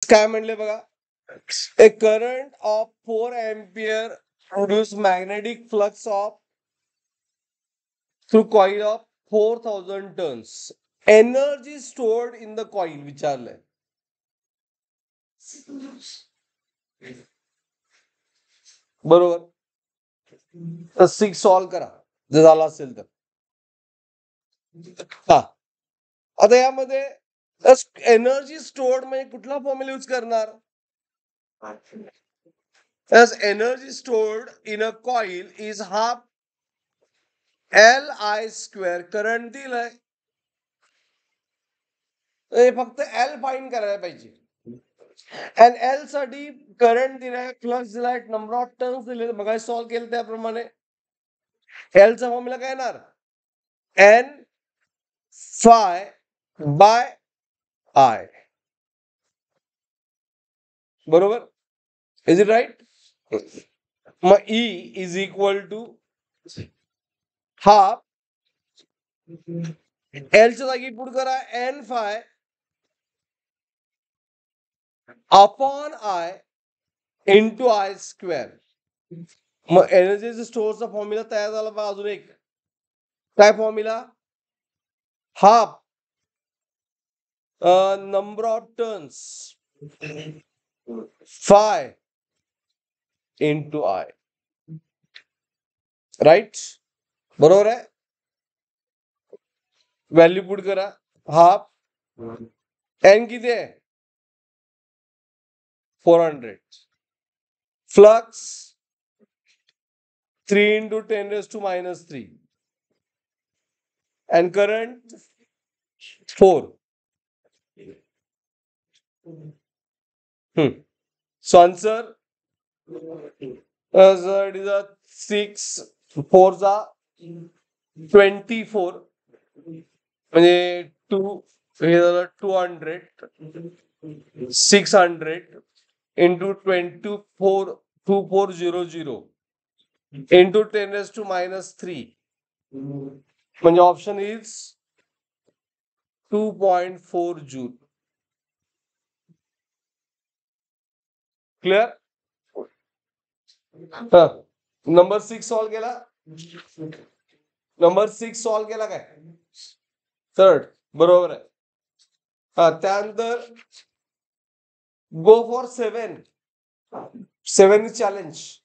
काय म्हणले बघा, a current of 4 ampere produce magnetic flux of through coil of 4000 tons. Energy stored in the coil विचारलंय. बरोबर. तर 6 सॉल्व करा जर झाला असेल तर. हा आता यामध्ये एनर्जी स्टोर्ड म्हणजे कुठला फॉर्म्युला यूज करणार. As energy stored in a coil is half Li square. Current दिलंय फक्त L फाइंड करायला पाहिजे. आणि L साठी करंट दिलाय, फ्लक्स दिलाय, नंबर ऑफ टर्न्स दिले, बघा सॉल्व्ह केलं त्याप्रमाणे. L चा फॉर्म्युला काय येणार, N phi बाय I. बरोबर, इज इट राईट. मग E is equal to half L च्या जागी पुट करा N phi upon I into I square. मग एनर्जी स्टोअरचा फॉर्म्युला तयार झाला बघा. अजून एक काय formula, half number of turns phi into I. Right, बरोबर आहे. व्हॅल्यू पुट करा. हाफ एन किती आहे 400. Flux 3 into 10 raised to minus 3 and current 4. So answer it is a 6 4 24 म्हणजे 200 600 into 2400 into 10 raised to minus 3 म्हणजे option is 2.4 joule. Clear. Number 6 solve केला. Number 6 solve केला काय, थर्ड बरोबर आहे. त्यानंतर गो फॉर 7 चॅलेंज.